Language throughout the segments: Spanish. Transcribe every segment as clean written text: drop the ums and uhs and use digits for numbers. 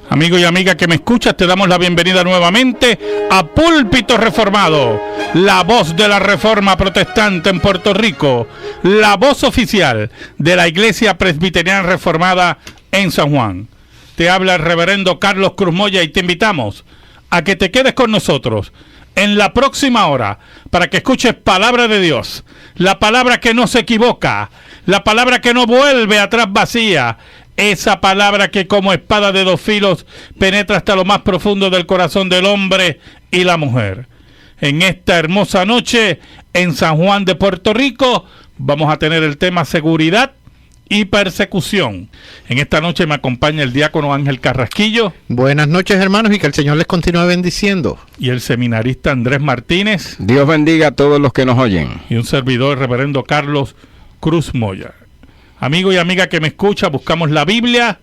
Amigo y amiga que me escuchas, te damos la bienvenida nuevamente a Púlpito Reformado, la voz de la Reforma Protestante en Puerto Rico, la voz oficial de la Iglesia Presbiteriana Reformada en San Juan. Te habla el reverendo Carlos Cruz Moya y te invitamos a que te quedes con nosotros en la próxima hora para que escuches palabra de Dios, la palabra que no se equivoca, la palabra que no vuelve atrás vacía, esa palabra que como espada de dos filos penetra hasta lo más profundo del corazón del hombre y la mujer. En esta hermosa noche en San Juan de Puerto Rico vamos a tener el tema seguridad y persecución. En esta noche me acompaña el diácono Ángel Carrasquillo. Buenas noches, hermanos, y que el Señor les continúe bendiciendo. Y el seminarista Andrés Martínez. Dios bendiga a todos los que nos oyen. Y un servidor, el reverendo Carlos Cruz Moya. Amigo y amiga que me escucha, buscamos la Biblia,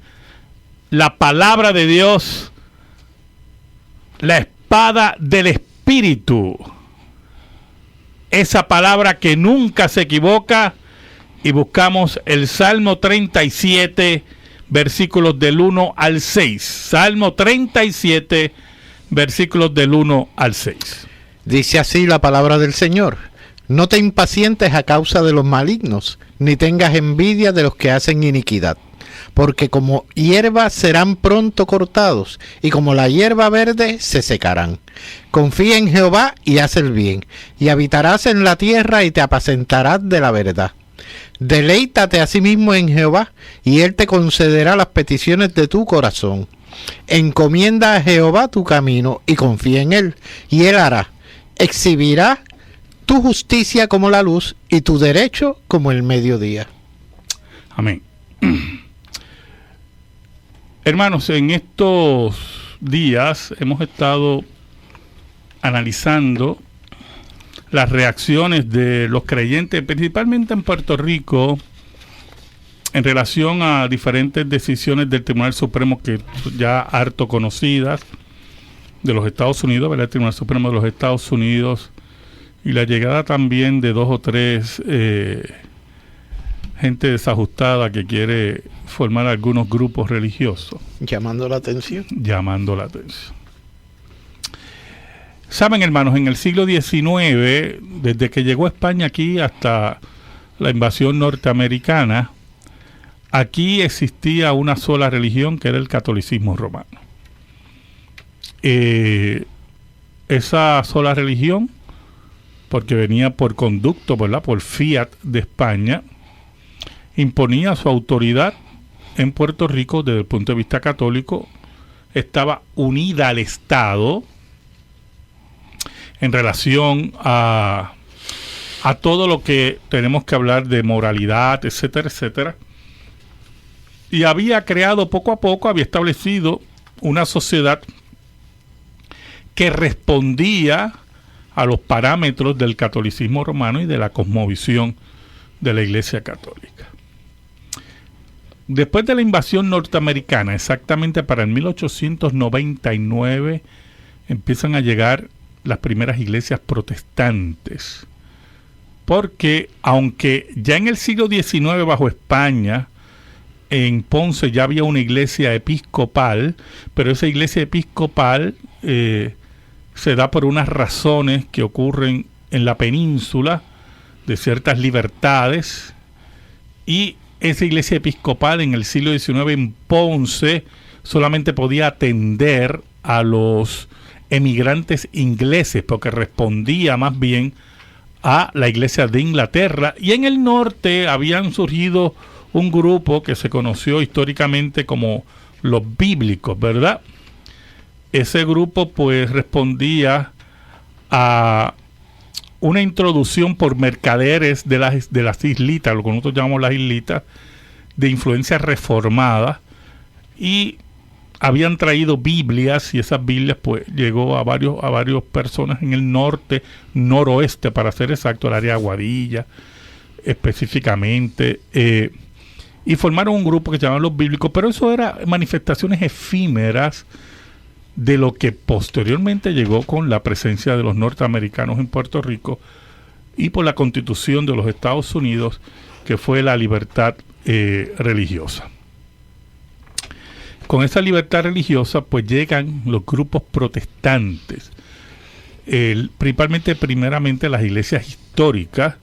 la palabra de Dios, la espada del Espíritu. Esa palabra que nunca se equivoca, y buscamos el Salmo 37, versículos del 1 al 6. Salmo 37, versículos del 1 al 6. Dice así la palabra del Señor: no te impacientes a causa de los malignos, ni tengas envidia de los que hacen iniquidad, porque como hierba serán pronto cortados, y como la hierba verde se secarán. Confía en Jehová y haz el bien, y habitarás en la tierra y te apacentarás de la verdad. Deleítate asimismo en Jehová, y Él te concederá las peticiones de tu corazón. Encomienda a Jehová tu camino, y confía en Él, y Él hará. Exhibirá tu justicia como la luz, y tu derecho como el mediodía. Amén. Hermanos, en estos días hemos estado analizando las reacciones de los creyentes, principalmente en Puerto Rico, en relación a diferentes decisiones del Tribunal Supremo que ya harto conocidas de los Estados Unidos, ¿verdad? El Tribunal Supremo de los Estados Unidos, y la llegada también de dos o tres gente desajustada que quiere formar algunos grupos religiosos. Llamando la atención. Saben, hermanos, en el siglo XIX, desde que llegó España aquí hasta la invasión norteamericana, aquí existía una sola religión, que era el catolicismo romano. Esa sola religión, porque venía por conducto, ¿verdad?, por fiat de España, imponía su autoridad en Puerto Rico desde el punto de vista católico, estaba unida al Estado en relación a todo lo que tenemos que hablar de moralidad, etcétera, etcétera. Y había creado poco a poco, había establecido una sociedad que respondía a los parámetros del catolicismo romano y de la cosmovisión de la Iglesia Católica. Después de la invasión norteamericana, exactamente para el 1899, empiezan a llegar las primeras iglesias protestantes, porque aunque ya en el siglo XIX bajo España, en Ponce ya había una iglesia episcopal, pero esa iglesia episcopal se da por unas razones que ocurren en la península, de ciertas libertades, y esa iglesia episcopal en el siglo XIX en Ponce solamente podía atender a los emigrantes ingleses, porque respondía más bien a la iglesia de Inglaterra, y en el norte habían surgido un grupo que se conoció históricamente como los bíblicos, ¿verdad? Ese grupo pues respondía a una introducción por mercaderes de las islitas, lo que nosotros llamamos las islitas, de influencia reformada, y habían traído Biblias, y esas Biblias pues llegó a varias personas en el norte, noroeste para ser exacto, el área de Aguadilla específicamente, y formaron un grupo que se llamaban los bíblicos, pero eso eran manifestaciones efímeras de lo que posteriormente llegó con la presencia de los norteamericanos en Puerto Rico y por la Constitución de los Estados Unidos, que fue la libertad religiosa. con esa libertad religiosa, pues llegan los grupos protestantes, primeramente las iglesias históricas,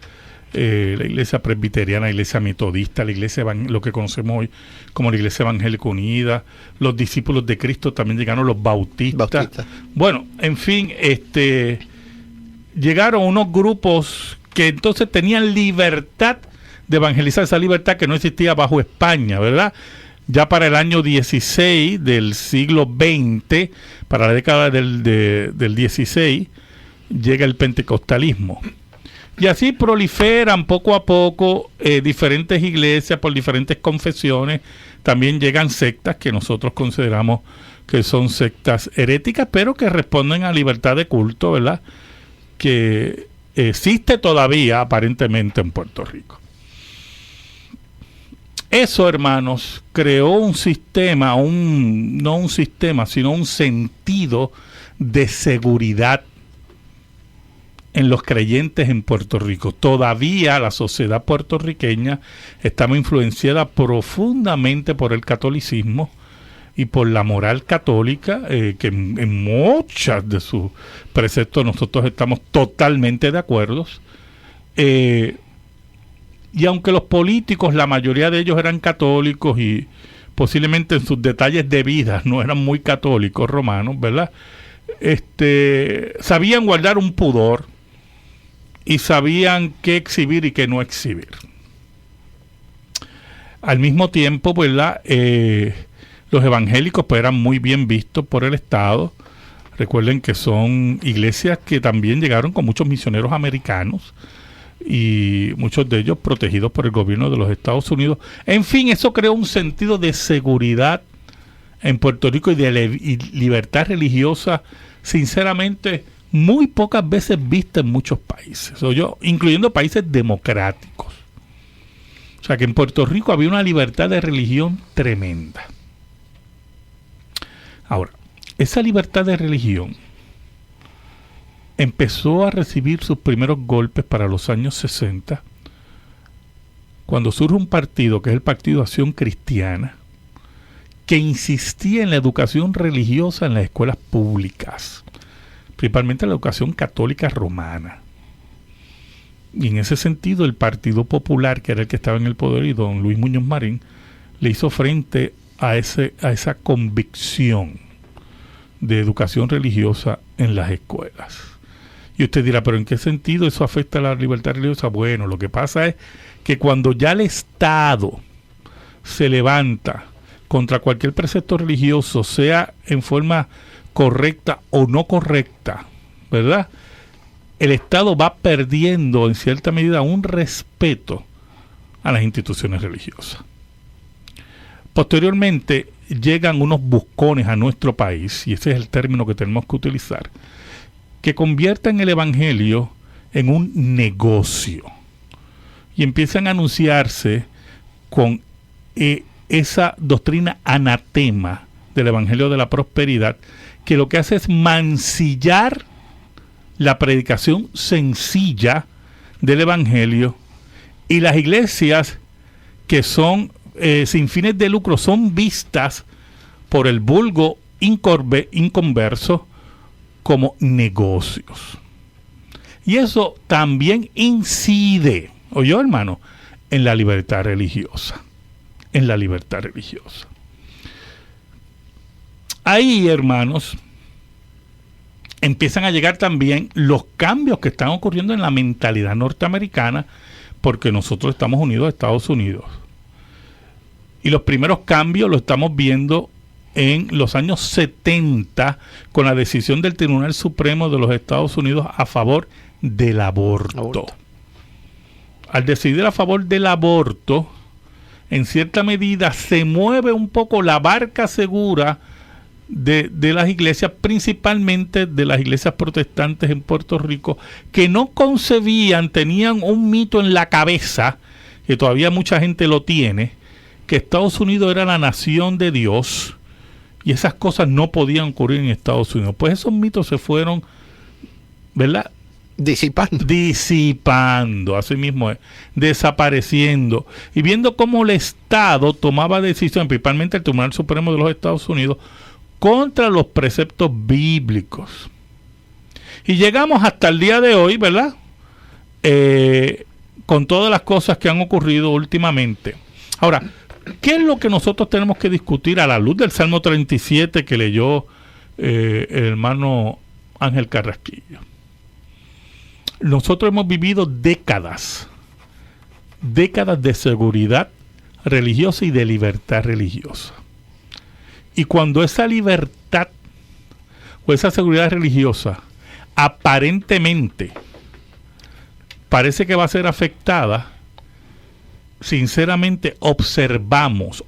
la iglesia presbiteriana, la iglesia metodista, la iglesia lo que conocemos hoy como la iglesia evangélica unida, los discípulos de Cristo, también llegaron los bautistas. Bueno, en fin, llegaron unos grupos que entonces tenían libertad de evangelizar, esa libertad que no existía bajo España, ¿verdad? Ya para el año 16 del siglo XX, para la década del 16, llega el pentecostalismo. Y así proliferan poco a poco diferentes iglesias por diferentes confesiones. También llegan sectas que nosotros consideramos que son sectas heréticas, pero que responden a libertad de culto, ¿verdad? Que existe todavía aparentemente en Puerto Rico. Eso, hermanos, creó un sistema, no un sistema, sino un sentido de seguridad en los creyentes en Puerto Rico. Todavía la sociedad puertorriqueña está influenciada profundamente por el catolicismo y por la moral católica, que en muchas de sus preceptos nosotros estamos totalmente de acuerdo. Y aunque los políticos, la mayoría de ellos eran católicos y posiblemente en sus detalles de vida no eran muy católicos romanos, ¿verdad? Sabían guardar un pudor y sabían qué exhibir y qué no exhibir. Al mismo tiempo, ¿verdad? Los evangélicos pues eran muy bien vistos por el Estado. Recuerden que son iglesias que también llegaron con muchos misioneros americanos y muchos de ellos protegidos por el gobierno de los Estados Unidos. En fin, eso creó un sentido de seguridad en Puerto Rico y de libertad religiosa, sinceramente, muy pocas veces vista en muchos países, incluyendo países democráticos. O sea que en Puerto Rico había una libertad de religión tremenda. Ahora, esa libertad de religión empezó a recibir sus primeros golpes para los años 60, cuando surge un partido que es el Partido Acción Cristiana, que insistía en la educación religiosa en las escuelas públicas, principalmente la educación católica romana. Y en ese sentido el Partido Popular, que era el que estaba en el poder, y don Luis Muñoz Marín, le hizo frente a esa convicción de educación religiosa en las escuelas. Y usted dirá, ¿pero en qué sentido eso afecta a la libertad religiosa? Bueno, lo que pasa es que cuando ya el Estado se levanta contra cualquier precepto religioso, sea en forma correcta o no correcta, ¿verdad? El Estado va perdiendo en cierta medida un respeto a las instituciones religiosas. Posteriormente llegan unos buscones a nuestro país, y ese es el término que tenemos que utilizar, que convierten el evangelio en un negocio y empiezan a anunciarse con esa doctrina anatema del evangelio de la prosperidad, que lo que hace es mancillar la predicación sencilla del evangelio, y las iglesias que son sin fines de lucro son vistas por el vulgo inconverso como negocios. Y eso también incide, ¿oyó, hermano?, en la libertad religiosa. En la libertad religiosa. Ahí, hermanos, empiezan a llegar también los cambios que están ocurriendo en la mentalidad norteamericana, porque nosotros estamos unidos a Estados Unidos. Y los primeros cambios los estamos viendo en los años 70 con la decisión del Tribunal Supremo de los Estados Unidos a favor del aborto. Al decidir a favor del aborto, en cierta medida se mueve un poco la barca segura de las iglesias, principalmente de las iglesias protestantes en Puerto Rico, que no concebían, tenían un mito en la cabeza, que todavía mucha gente lo tiene, que Estados Unidos era la nación de Dios y esas cosas no podían ocurrir en Estados Unidos. Pues esos mitos se fueron, ¿verdad?, disipando, así mismo es, desapareciendo, y viendo cómo el Estado tomaba decisiones, principalmente el Tribunal Supremo de los Estados Unidos, contra los preceptos bíblicos. Y llegamos hasta el día de hoy, ¿verdad? Con todas las cosas que han ocurrido últimamente. Ahora, ¿qué es lo que nosotros tenemos que discutir a la luz del Salmo 37 que leyó el hermano Ángel Carrasquillo? Nosotros hemos vivido décadas de seguridad religiosa y de libertad religiosa. Y cuando esa libertad o esa seguridad religiosa aparentemente parece que va a ser afectada, sinceramente observamos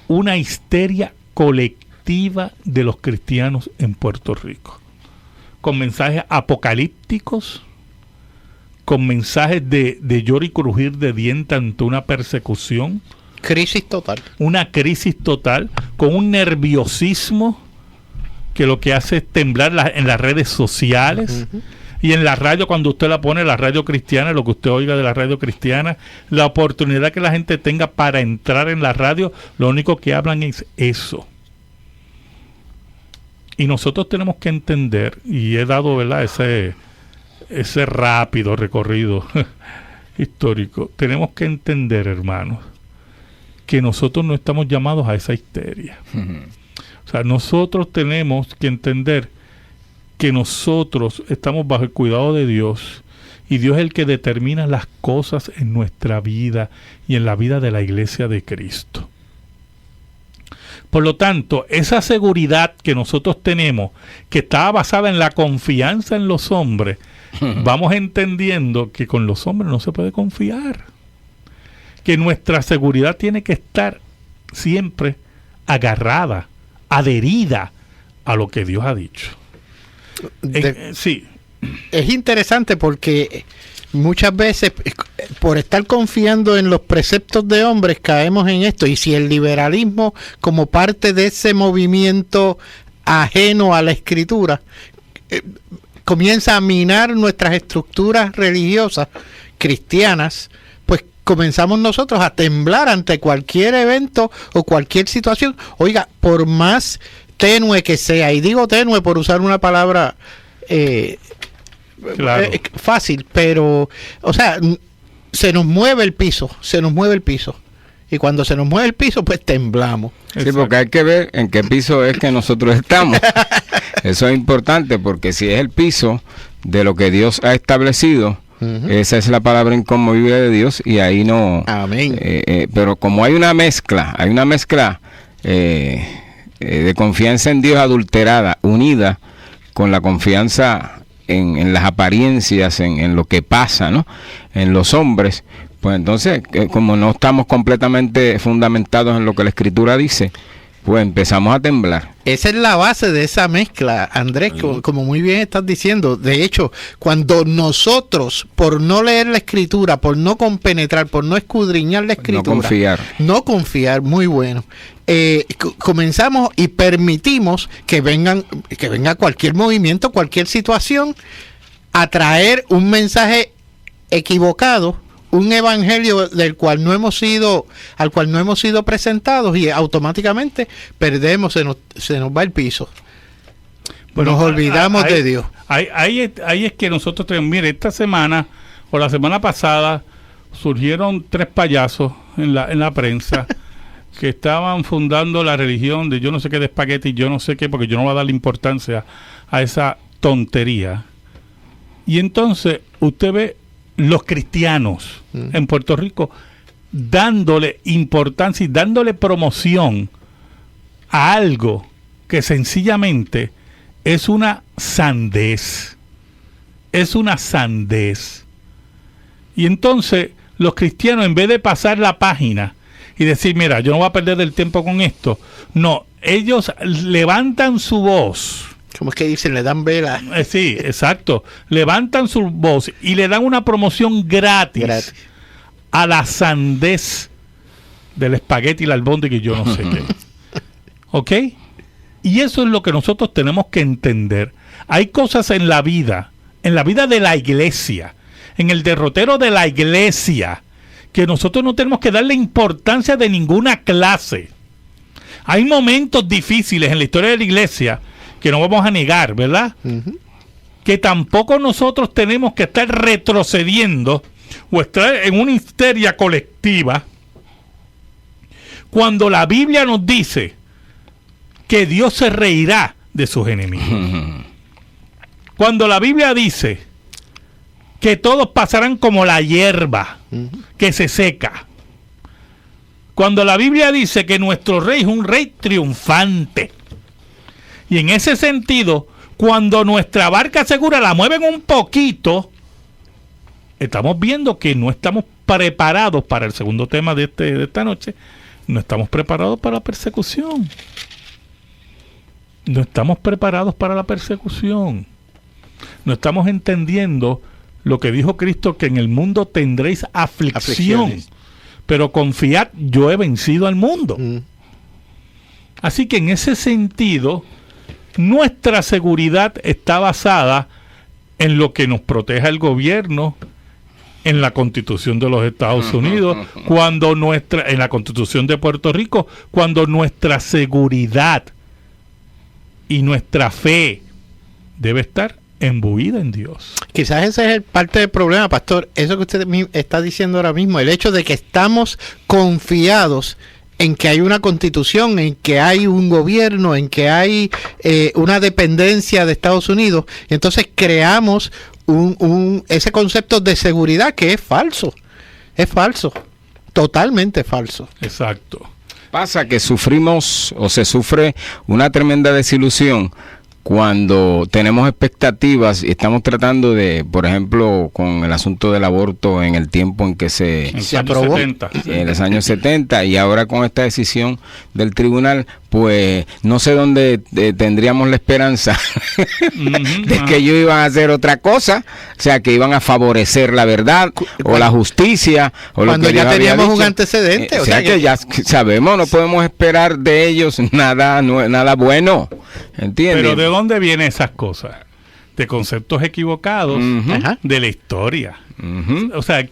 una histeria colectiva de los cristianos en Puerto Rico, con mensajes apocalípticos, con mensajes de lloro y crujir de dientes ante una persecución. Crisis total. Una crisis total, con un nerviosismo que lo que hace es temblar en las redes sociales. Uh-huh. Y en la radio, cuando usted la pone, la radio cristiana, lo que usted oiga de la radio cristiana, la oportunidad que la gente tenga para entrar en la radio, lo único que hablan es eso. Y nosotros tenemos que entender, y he dado, ¿verdad?, ese rápido recorrido histórico. Tenemos que entender, hermanos, que nosotros no estamos llamados a esa histeria. Uh-huh. O sea, nosotros tenemos que entender que nosotros estamos bajo el cuidado de Dios, y Dios es el que determina las cosas en nuestra vida y en la vida de la iglesia de Cristo. Por lo tanto, esa seguridad que nosotros tenemos, que está basada en la confianza en los hombres, vamos entendiendo que con los hombres no se puede confiar. Que nuestra seguridad tiene que estar siempre agarrada, adherida a lo que Dios ha dicho. Sí. Es interesante porque muchas veces, por estar confiando en los preceptos de hombres, caemos en esto. Y si el liberalismo, como parte de ese movimiento ajeno a la Escritura, comienza a minar nuestras estructuras religiosas cristianas, pues comenzamos nosotros a temblar ante cualquier evento o cualquier situación. Oiga, por más tenue que sea, y digo tenue por usar una palabra claro, fácil, pero, o sea, se nos mueve el piso, y cuando se nos mueve el piso, pues temblamos. Sí, porque hay que ver en qué piso es que nosotros estamos. Eso es importante, porque si es el piso de lo que Dios ha establecido, uh-huh, esa es la palabra inconmovible de Dios, y ahí no. Amén. Pero como hay una mezcla de confianza en Dios adulterada, unida con la confianza en las apariencias, en lo que pasa, ¿no?, en los hombres, pues entonces, como no estamos completamente fundamentados en lo que la Escritura dice, pues empezamos a temblar. Esa es la base de esa mezcla, Andrés, como muy bien estás diciendo. De hecho, cuando nosotros, por no leer la Escritura, por no compenetrar, por no escudriñar la Escritura, no confiar, muy bueno, comenzamos y permitimos que venga cualquier movimiento, cualquier situación, a traer un mensaje equivocado, un evangelio al cual no hemos sido presentados, y automáticamente perdemos, se nos va el piso. Bueno, nos olvidamos de Dios. Ahí es que nosotros tenemos, mire, esta semana o la semana pasada surgieron 3 payasos en la prensa que estaban fundando la religión de yo no sé qué, de espagueti, yo no sé qué, porque yo no voy a darle importancia a esa tontería. Y entonces usted ve los cristianos en Puerto Rico dándole importancia y dándole promoción a algo que sencillamente es una sandez. Es una sandez. Y entonces los cristianos, en vez de pasar la página y decir, mira, yo no voy a perder el tiempo con esto, no, ellos levantan su voz. ¿Cómo es que dicen? Le dan vela. Sí, exacto. Levantan su voz y le dan una promoción gratis a la sandez del espagueti y el albóndiga y yo no sé qué. ¿Ok? Y eso es lo que nosotros tenemos que entender. Hay cosas en la vida en la vida de la iglesia, en el derrotero de la iglesia, que nosotros no tenemos que darle importancia de ninguna clase. Hay momentos difíciles en la historia de la iglesia que no vamos a negar, ¿verdad? Uh-huh. Que tampoco nosotros tenemos que estar retrocediendo o estar en una histeria colectiva cuando la Biblia nos dice que Dios se reirá de sus enemigos. Uh-huh. Cuando la Biblia dice que todos pasarán como la hierba que se seca. Cuando la Biblia dice que nuestro rey es un rey triunfante. Y en ese sentido, cuando nuestra barca segura la mueven un poquito, estamos viendo que no estamos preparados para el segundo tema de esta noche. No estamos preparados para la persecución. No estamos preparados para la persecución. No estamos entendiendo lo que dijo Cristo, que en el mundo tendréis aflicción, pero confiad, yo he vencido al mundo. Así que en ese sentido, nuestra seguridad está basada en lo que nos proteja el gobierno, en la Constitución de los Estados Unidos, en la Constitución de Puerto Rico, cuando nuestra seguridad y nuestra fe debe estar embuida en Dios. Quizás ese es parte del problema, pastor, eso que usted está diciendo ahora mismo, el hecho de que estamos confiados en que hay una constitución, en que hay un gobierno, en que hay una dependencia de Estados Unidos, y entonces creamos ese concepto de seguridad que es falso, totalmente falso. Exacto. Pasa que sufrimos o se sufre una tremenda desilusión cuando tenemos expectativas y estamos tratando de, por ejemplo, con el asunto del aborto en el tiempo en que se aprobó, en los años 70, y ahora con esta decisión del tribunal, pues no sé dónde tendríamos la esperanza de que ellos iban a hacer otra cosa, o sea, que iban a favorecer la verdad o la justicia, o cuando lo que ya teníamos un antecedente. O sea que ya sabemos, no podemos esperar de ellos nada bueno, ¿entiendes? Pero ¿de dónde vienen esas cosas? De conceptos equivocados de la historia. O sea,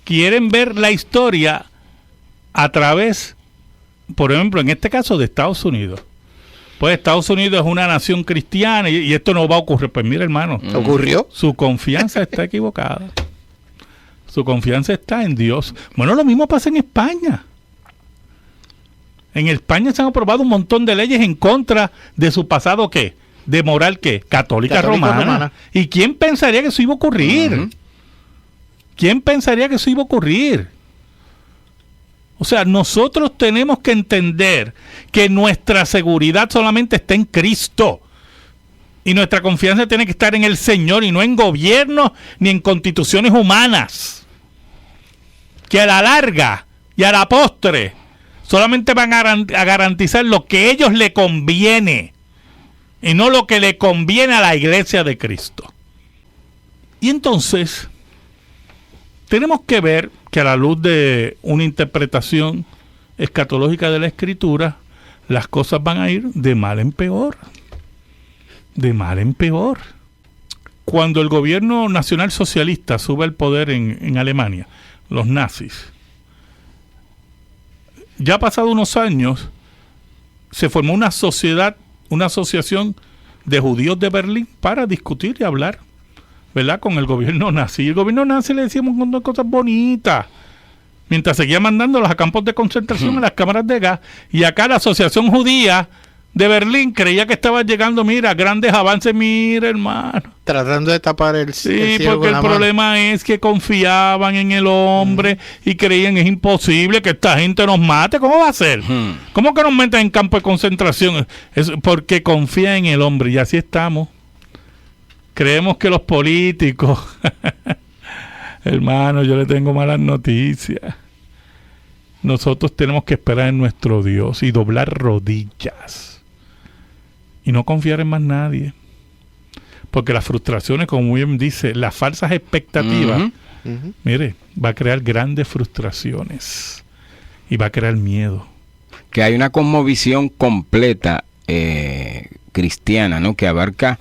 quieren ver la historia a través, por ejemplo, en este caso de Estados Unidos. Pues Estados Unidos es una nación cristiana y esto no va a ocurrir. Pues mira, hermano, ¿ocurrió? Su confianza está equivocada. Su confianza está en Dios. Bueno, lo mismo pasa en España. En España se han aprobado un montón de leyes en contra de su pasado, ¿qué? De moral, ¿qué? Católica romana. ¿Y quién pensaría que eso iba a ocurrir? ¿Quién pensaría que eso iba a ocurrir? O sea, nosotros tenemos que entender que nuestra seguridad solamente está en Cristo. Y nuestra confianza tiene que estar en el Señor y no en gobiernos ni en constituciones humanas. Que a la larga y a la postre solamente van a garantizar lo que a ellos le conviene y no lo que le conviene a la iglesia de Cristo. Y entonces tenemos que ver que a la luz de una interpretación escatológica de la Escritura, las cosas van a ir de mal en peor. De mal en peor. Cuando el gobierno nacional socialista sube al poder en Alemania, los nazis, ya pasado unos años, se formó una asociación de judíos de Berlín para discutir y hablar, ¿verdad?, con el gobierno nazi. El gobierno nazi le decíamos un montón de cosas bonitas, mientras seguía mandándolos a campos de concentración, a las cámaras de gas. Y acá la Asociación Judía de Berlín creía que estaba llegando, mira, grandes avances, mira, hermano. Tratando de tapar el sí, porque el problema es que confiaban en el hombre y creían es imposible que esta gente nos mate. ¿Cómo va a ser? ¿Cómo que nos meten en campo de concentración? Es porque confían en el hombre y así estamos. Creemos que los políticos, hermano, yo le tengo malas noticias. Nosotros tenemos que esperar en nuestro Dios y doblar rodillas. Y no confiar en más nadie. Porque las frustraciones, como bien dice, las falsas expectativas, mire, va a crear grandes frustraciones. Y va a crear miedo. Que hay una cosmovisión completa cristiana, ¿no?, que abarca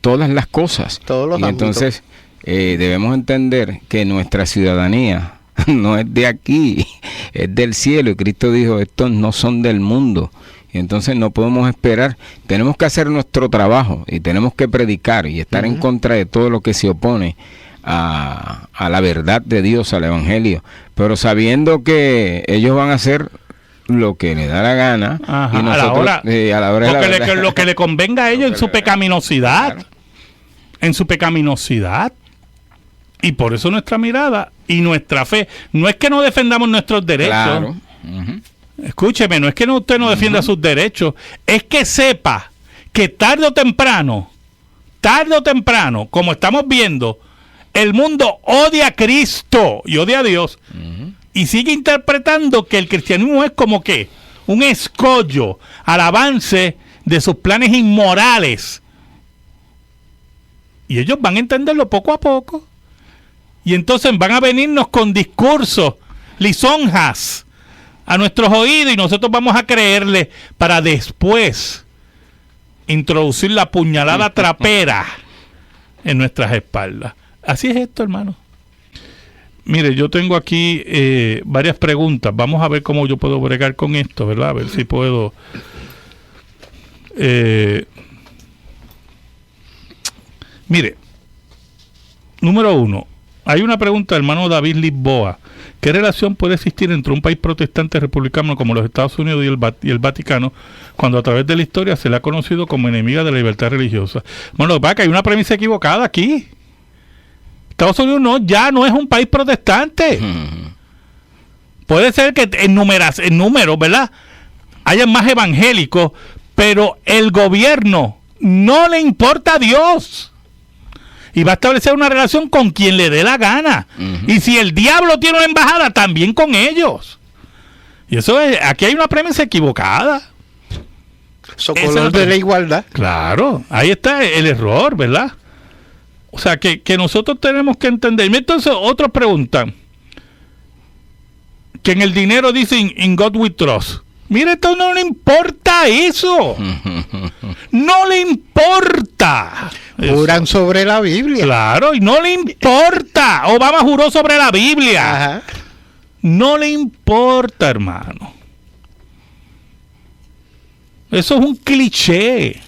todas las cosas. Todos los y ámbitos. entonces debemos entender que nuestra ciudadanía no es de aquí, es del cielo. Y Cristo dijo, estos no son del mundo. Y entonces no podemos esperar, tenemos que hacer nuestro trabajo y tenemos que predicar y estar en contra de todo lo que se opone a la verdad de Dios, al Evangelio, pero sabiendo que ellos van a hacer lo que les da la gana. Ajá, y nosotros, a la hora de la verdad, lo que le convenga a ellos en su pecaminosidad. Claro. En su pecaminosidad. Y por eso nuestra mirada y nuestra fe, no es que no defendamos nuestros derechos. Claro. Ujú. Escúcheme, no es que usted no defienda sus derechos, es que sepa que tarde o temprano, como estamos viendo, el mundo odia a Cristo y odia a Dios. Y sigue interpretando que el cristianismo es como que un escollo al avance de sus planes inmorales. Y ellos van a entenderlo poco a poco. Y entonces van a venirnos con discursos, lisonjas a nuestros oídos y nosotros vamos a creerle para después introducir la puñalada trapera en nuestras espaldas. Así es esto, hermano. Mire, yo tengo aquí varias preguntas. Vamos a ver cómo yo puedo bregar con esto, ¿verdad? A ver si puedo... mire, número 1. Hay una pregunta del hermano David Lisboa. ¿Qué relación puede existir entre un país protestante republicano como los Estados Unidos y el Vaticano cuando a través de la historia se le ha conocido como enemiga de la libertad religiosa? Bueno, lo que pasa es que hay una premisa equivocada aquí. Estados Unidos ya no es un país protestante. Puede ser que en números, ¿verdad?, hayan más evangélicos, pero el gobierno no le importa a Dios. Y va a establecer una relación con quien le dé la gana. Y si el diablo tiene una embajada, también con ellos. Y eso es, aquí hay una premisa equivocada. Socolor de la igualdad. Claro, ahí está el error, ¿verdad? O sea, que nosotros tenemos que entender. Entonces, otros preguntan que en el dinero dicen in God we trust. Mire, esto no le importa eso. No le importa. Juran sobre la Biblia. Claro, y no le importa. Obama juró sobre la Biblia. Ajá. No le importa, hermano. Eso es un cliché.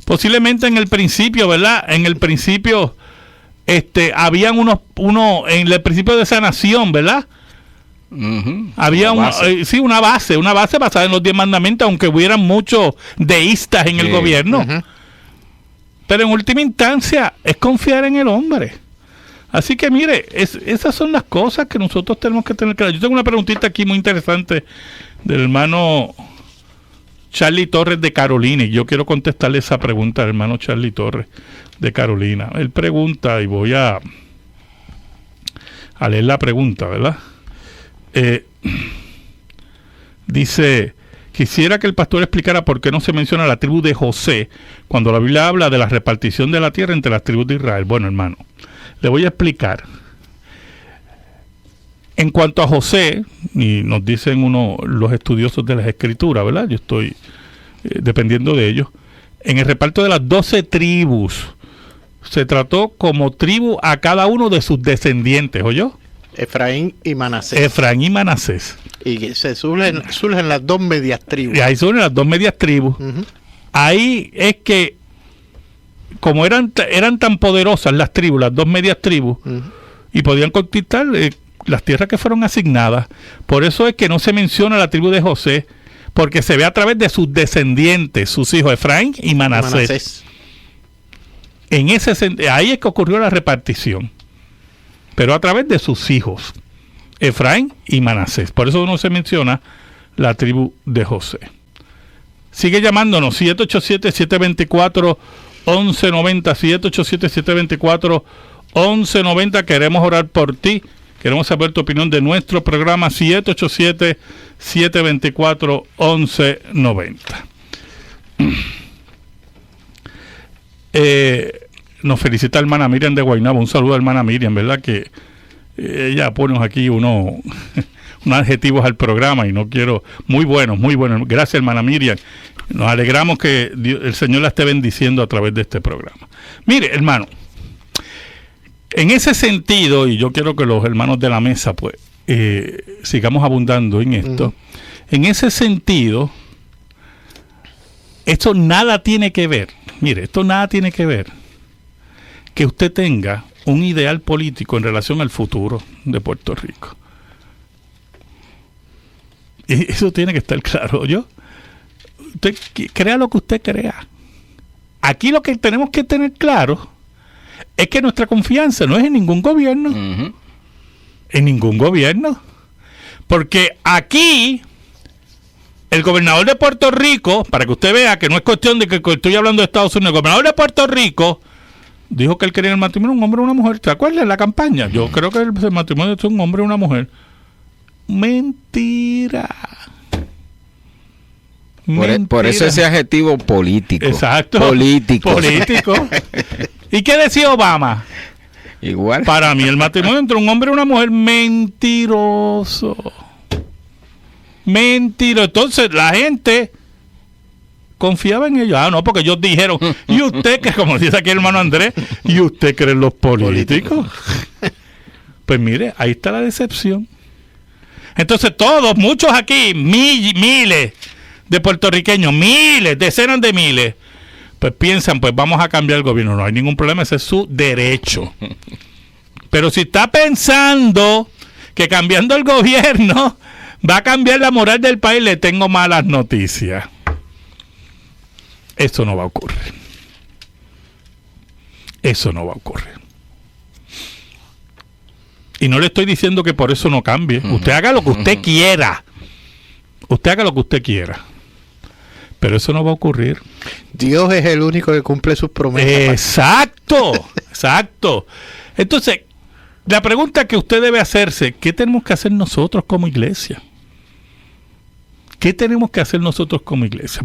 Posiblemente en el principio, ¿verdad? En el principio, habían en el principio de sanación, ¿verdad? Había una base basada en los 10 mandamientos, aunque hubieran muchos deístas en el gobierno. Pero en última instancia es confiar en el hombre. Así que mire, esas son las cosas que nosotros tenemos que tener claras. Yo tengo una preguntita aquí muy interesante del hermano Charlie Torres de Carolina, y yo quiero contestarle esa pregunta al hermano Charlie Torres de Carolina. Él pregunta, y voy a leer la pregunta, ¿verdad? Dice: quisiera que el pastor explicara por qué no se menciona la tribu de José cuando la Biblia habla de la repartición de la tierra entre las tribus de Israel. Bueno, hermano, le voy a explicar. En cuanto a José, y nos dicen los estudiosos de las escrituras, ¿verdad? Yo estoy dependiendo de ellos. En el reparto de las 12 tribus, se trató como tribu a cada uno de sus descendientes, ¿oyó? Efraín y Manasés. Efraín y Manasés. Y se surgen las dos medias tribus. Y ahí surgen las dos medias tribus. Ahí es que, como eran tan poderosas las tribus, las dos medias tribus, y podían conquistar las tierras que fueron asignadas. Por eso es que no se menciona la tribu de José, porque se ve a través de sus descendientes, sus hijos Efraín y Manasés. Ahí es que ocurrió la repartición, pero a través de sus hijos Efraín y Manasés. Por eso no se menciona la tribu de José. Sigue llamándonos 787-724-1190, 787-724-1190. Queremos orar por ti. Queremos saber tu opinión de nuestro programa. 787-724-1190. Nos felicita hermana Miriam de Guaynabo. Un saludo a hermana Miriam, ¿verdad? Que ella pone aquí unos adjetivos al programa y no quiero... Muy buenos. Gracias, hermana Miriam. Nos alegramos que el Señor la esté bendiciendo a través de este programa. Mire, hermano, en ese sentido, y yo quiero que los hermanos de la mesa, pues, sigamos abundando en esto. En ese sentido, esto nada tiene que ver que usted tenga un ideal político en relación al futuro de Puerto Rico. Y eso tiene que estar claro. Usted crea lo que usted crea. Aquí lo que tenemos que tener claro es que nuestra confianza no es en ningún gobierno. En ningún gobierno. Porque aquí el gobernador de Puerto Rico, para que usted vea que no es cuestión de que estoy hablando de Estados Unidos, el gobernador de Puerto Rico dijo que él quería el matrimonio un hombre y una mujer. ¿Te acuerdas en la campaña? Yo creo que el matrimonio es un hombre y una mujer. Mentira. Por eso ese adjetivo político. Exacto. Político. ¿Y qué decía Obama? Igual. Para mí el matrimonio entre un hombre y una mujer, mentiroso. Entonces la gente confiaba en ellos. No, porque ellos dijeron, ¿y usted cree, como dice aquí el hermano Andrés, ¿y usted cree en los políticos? Pues mire, ahí está la decepción. Entonces muchos aquí, miles de puertorriqueños, decenas de miles, pues piensan, pues vamos a cambiar el gobierno. No hay ningún problema, ese es su derecho. Pero si está pensando que cambiando el gobierno va a cambiar la moral del país, le tengo malas noticias. Eso no va a ocurrir. Y no le estoy diciendo que por eso no cambie. Usted haga lo que usted quiera. Pero eso no va a ocurrir. Dios es el único que cumple sus promesas. Exacto. Entonces, la pregunta que usted debe hacerse, ¿qué tenemos que hacer nosotros como iglesia?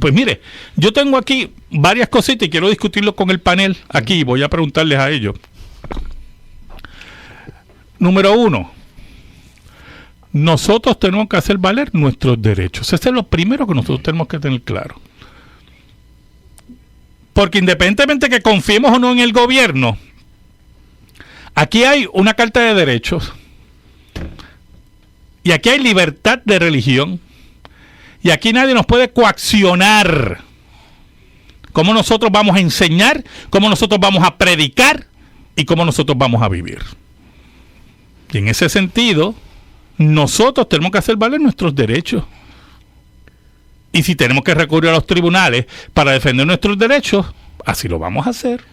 Pues mire, yo tengo aquí varias cositas y quiero discutirlo con el panel aquí. Voy a preguntarles a ellos. Número 1. Nosotros tenemos que hacer valer nuestros derechos. Ese es lo primero que nosotros tenemos que tener claro. Porque independientemente que confiemos o no en el gobierno, aquí hay una carta de derechos. Y aquí hay libertad de religión. Y aquí nadie nos puede coaccionar. Cómo nosotros vamos a enseñar, cómo nosotros vamos a predicar y cómo nosotros vamos a vivir. Y en ese sentido, nosotros tenemos que hacer valer nuestros derechos. Y si tenemos que recurrir a los tribunales para defender nuestros derechos, así lo vamos a hacer.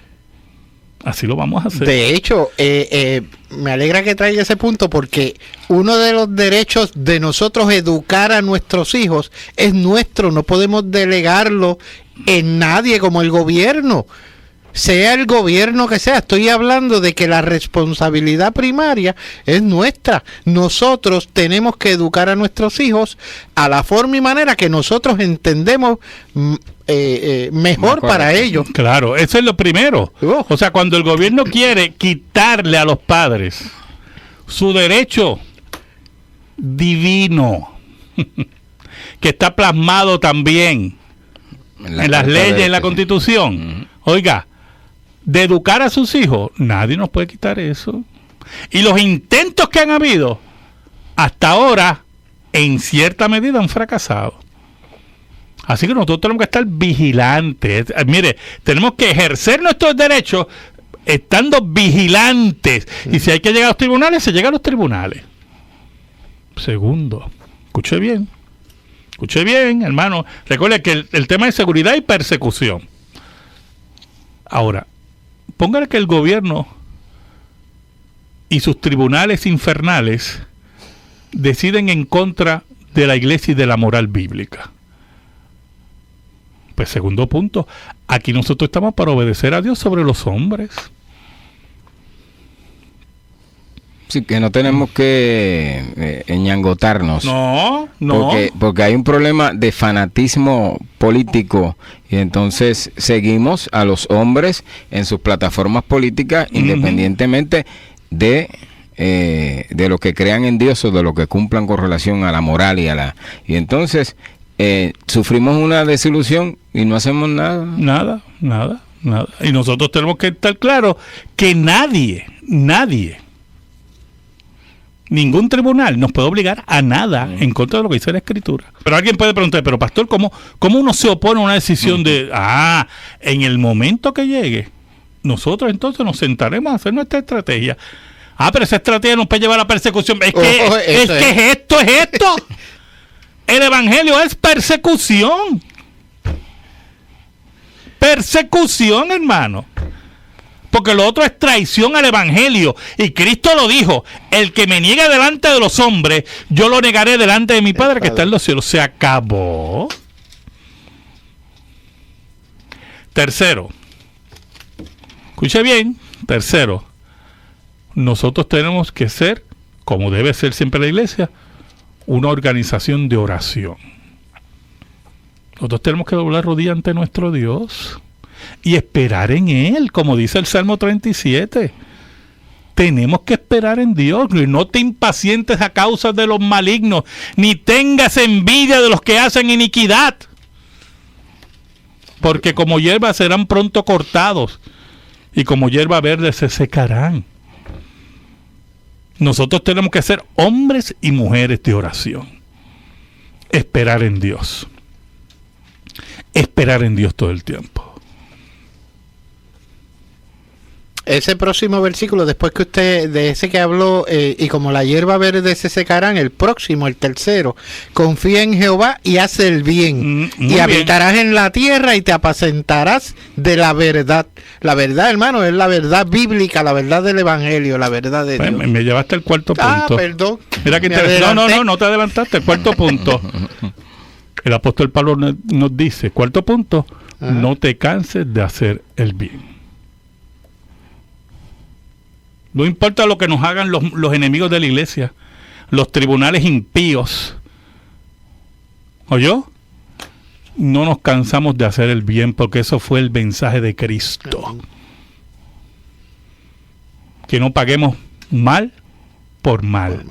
De hecho, me alegra que traiga ese punto, porque uno de los derechos de nosotros educar a nuestros hijos es nuestro. No podemos delegarlo en nadie como el gobierno. Sea el gobierno que sea, estoy hablando de que la responsabilidad primaria es nuestra. Nosotros tenemos que educar a nuestros hijos a la forma y manera que nosotros entendemos mejor para ellos. Claro, eso es lo primero. O sea, cuando el gobierno quiere quitarle a los padres su derecho divino, que está plasmado también en las leyes, en la Constitución, oiga, de educar a sus hijos, nadie nos puede quitar eso. Y los intentos que han habido hasta ahora, en cierta medida, han fracasado. Así que nosotros tenemos que estar vigilantes. Mire, tenemos que ejercer nuestros derechos estando vigilantes. Y si hay que llegar a los tribunales, se llega a los tribunales. Segundo, escuche bien, hermano. Recuerde que el tema es seguridad y persecución. Ahora, póngale que el gobierno y sus tribunales infernales deciden en contra de la iglesia y de la moral bíblica. Pues segundo punto, aquí nosotros estamos para obedecer a Dios sobre los hombres. Sí, que no tenemos que ñangotarnos. No. Porque hay un problema de fanatismo político y entonces seguimos a los hombres en sus plataformas políticas independientemente de de los que crean en Dios o de los que cumplan con relación a la moral y entonces sufrimos una desilusión y no hacemos nada. Nada. Y nosotros tenemos que estar claros que nadie, ningún tribunal nos puede obligar a nada en contra de lo que dice la Escritura. Pero alguien puede preguntar, pero pastor, ¿cómo uno se opone a una decisión de, en el momento que llegue, nosotros entonces nos sentaremos a hacer nuestra estrategia? Pero esa estrategia nos puede llevar a la persecución. Es que esto es esto. El evangelio es persecución. Persecución, hermano. Porque lo otro es traición al evangelio. Y Cristo lo dijo: el que me niegue delante de los hombres, yo lo negaré delante de mi Padre que está en los cielos. Se acabó. Tercero, escuche bien. Tercero, nosotros tenemos que ser, como debe ser siempre la iglesia, una organización de oración. Nosotros tenemos que doblar rodillas ante nuestro Dios y esperar en Él, como dice el Salmo 37. Tenemos que esperar en Dios. No te impacientes a causa de los malignos, ni tengas envidia de los que hacen iniquidad, porque como hierba serán pronto cortados, y como hierba verde se secarán. Nosotros tenemos que ser hombres y mujeres de oración. Esperar en Dios. Esperar en Dios todo el tiempo. Ese próximo versículo, después que usted, de ese que habló, y como la hierba verde se secarán, el próximo, el tercero, confía en Jehová y haz el bien, y habitarás en la tierra y te apacentarás de la verdad. La verdad, hermano, es la verdad bíblica, la verdad del evangelio, la verdad de Dios. Me llevaste al cuarto punto. Perdón. Mira que interesante. No te adelantaste. El cuarto punto. El apóstol Pablo nos dice, cuarto punto, no te canses de hacer el bien. No importa lo que nos hagan los enemigos de la iglesia, los tribunales impíos. ¿Oyó? No nos cansamos de hacer el bien, porque eso fue el mensaje de Cristo. Que no paguemos mal por mal.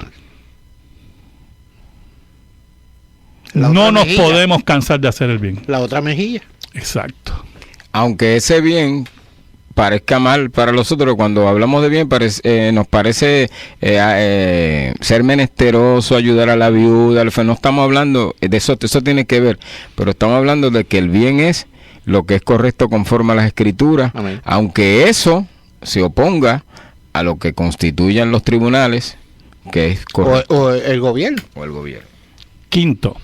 No nos podemos cansar de hacer el bien. La otra mejilla. Exacto. Aunque ese bien parezca mal para nosotros, cuando hablamos de bien nos parece ser menesteroso, ayudar a la viuda, no estamos hablando de eso tiene que ver, pero estamos hablando de que el bien es lo que es correcto conforme a las Escrituras. Amén. Aunque eso se oponga a lo que constituyan los tribunales, que es correcto. O el gobierno. Quinto,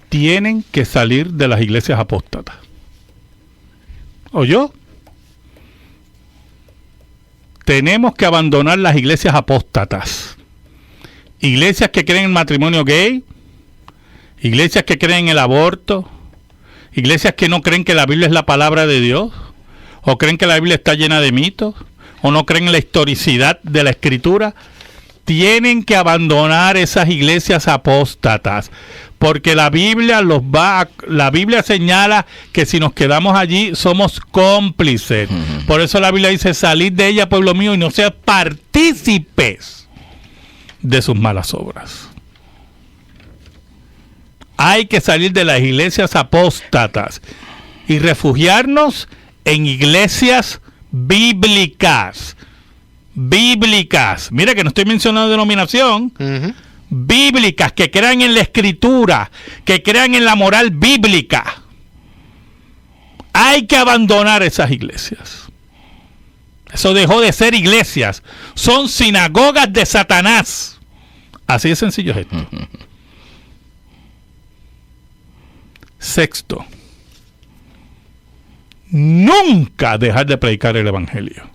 tienen que salir de las iglesias apóstatas. ¿Oyó? Tenemos que abandonar las iglesias apóstatas. Iglesias que creen en el matrimonio gay, iglesias que creen en el aborto, iglesias que no creen que la Biblia es la palabra de Dios, o creen que la Biblia está llena de mitos, o no creen en la historicidad de la Escritura. Tienen que abandonar esas iglesias apóstatas, porque la Biblia la Biblia señala que si nos quedamos allí somos cómplices. Por eso la Biblia dice: salid de ella, pueblo mío, y no seas partícipes de sus malas obras. Hay que salir de las iglesias apóstatas y refugiarnos en iglesias bíblicas. Mira que no estoy mencionando denominación. Bíblicas, que crean en la Escritura, que crean en la moral bíblica. Hay que abandonar esas iglesias. Eso dejó de ser iglesias. Son sinagogas de Satanás. Así de sencillo es esto. Sexto, nunca dejar de predicar el evangelio.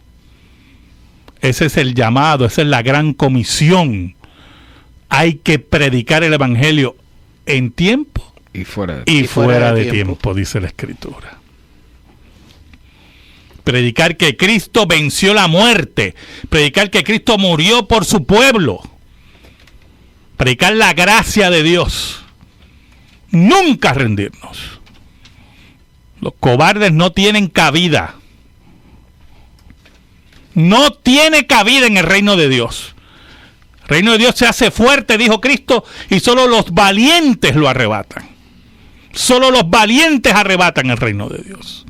Ese es el llamado, esa es la gran comisión. Hay que predicar el evangelio en tiempo y fuera de tiempo, dice la Escritura. Predicar que Cristo venció la muerte, predicar que Cristo murió por su pueblo, predicar la gracia de Dios. Nunca rendirnos. Los cobardes no tienen cabida. No tiene cabida en el reino de Dios. El reino de Dios se hace fuerte, dijo Cristo, y solo los valientes lo arrebatan. Solo los valientes arrebatan el reino de Dios.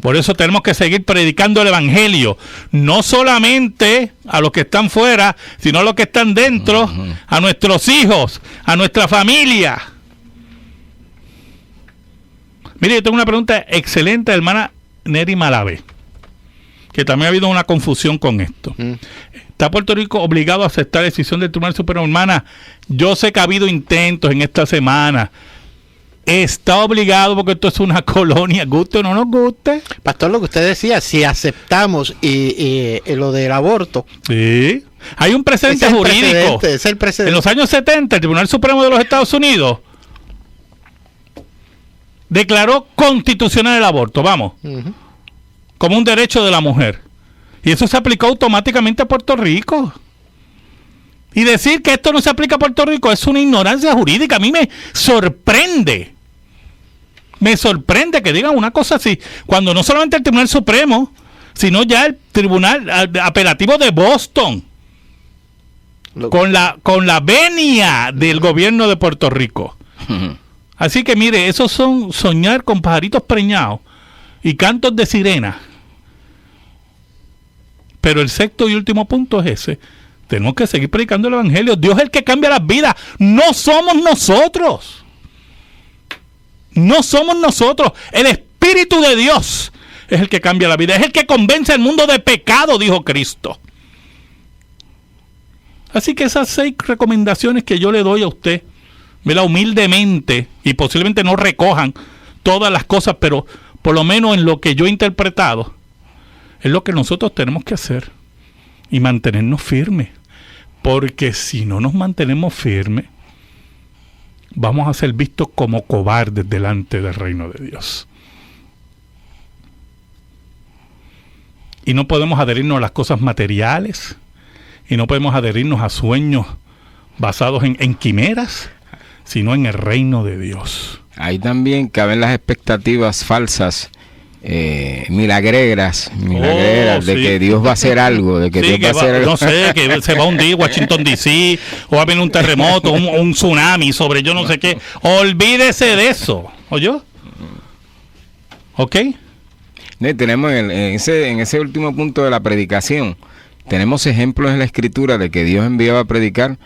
Por eso tenemos que seguir predicando el evangelio, no solamente a los que están fuera, sino a los que están dentro, a nuestros hijos, a nuestra familia. Mire, yo tengo una pregunta excelente, hermana Neri Malavé, que también ha habido una confusión con esto. ¿Está Puerto Rico obligado a aceptar la decisión del Tribunal Supremo? Hermana, yo sé que ha habido intentos en esta semana. Está obligado porque esto es una colonia, guste o no nos guste. Pastor, lo que usted decía, si aceptamos y lo del aborto. Sí. Hay un precedente jurídico. Es el precedente. En los años 70, el Tribunal Supremo de los Estados Unidos declaró constitucional el aborto, vamos, como un derecho de la mujer. Y eso se aplicó automáticamente a Puerto Rico. Y decir que esto no se aplica a Puerto Rico es una ignorancia jurídica. A mí me sorprende. Me sorprende que digan una cosa así, cuando no solamente el Tribunal Supremo, sino ya el Tribunal Apelativo de Boston, con la venia del gobierno de Puerto Rico. Así que mire, esos son soñar con pajaritos preñados y cantos de sirena. Pero el sexto y último punto es ese. Tenemos que seguir predicando el evangelio. Dios es el que cambia las vidas. No somos nosotros. No somos nosotros. El Espíritu de Dios es el que cambia la vida. Es el que convence al mundo de pecado, dijo Cristo. Así que esas 6 recomendaciones que yo le doy a usted, ¿verdad? Humildemente, y posiblemente no recojan todas las cosas, pero por lo menos en lo que yo he interpretado, es lo que nosotros tenemos que hacer. Y mantenernos firmes. Porque si no nos mantenemos firmes, vamos a ser vistos como cobardes delante del reino de Dios. Y no podemos adherirnos a las cosas materiales. Y no podemos adherirnos a sueños basados en quimeras, sino en el reino de Dios. Ahí también caben las expectativas falsas, milagreras de que Dios va a hacer algo, de que Dios va a hacer algo. No sé, que se va a hundir Washington DC, o va a venir un terremoto, un tsunami sobre yo no sé qué. Olvídese de eso, ¿oyó? ¿Ok? Tenemos en ese último punto de la predicación, tenemos ejemplos en la Escritura de que Dios enviaba a predicar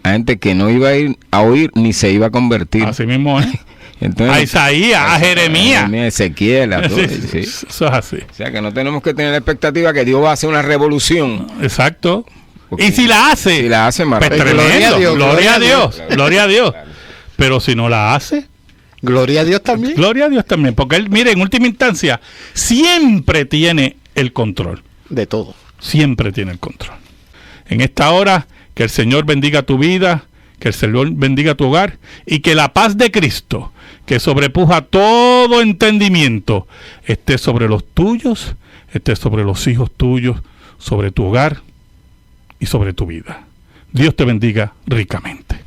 a gente que no iba a ir a oír ni se iba a convertir. Así mismo, ¿eh? Entonces, a Isaías, a Jeremías. A Ezequiel, a todo, sí. Eso es así. O sea que no tenemos que tener la expectativa que Dios va a hacer una revolución. Exacto. Porque y si la hace, pues tremendo. Gloria a Dios. Pero si no la hace, gloria a Dios también. Gloria a Dios también. Porque Él, mire, en última instancia, siempre tiene el control. De todo. Siempre tiene el control. En esta hora, que el Señor bendiga tu vida, que el Señor bendiga tu hogar, y que la paz de Cristo, que sobrepuja todo entendimiento, esté sobre los tuyos, esté sobre los hijos tuyos, sobre tu hogar y sobre tu vida. Dios te bendiga ricamente.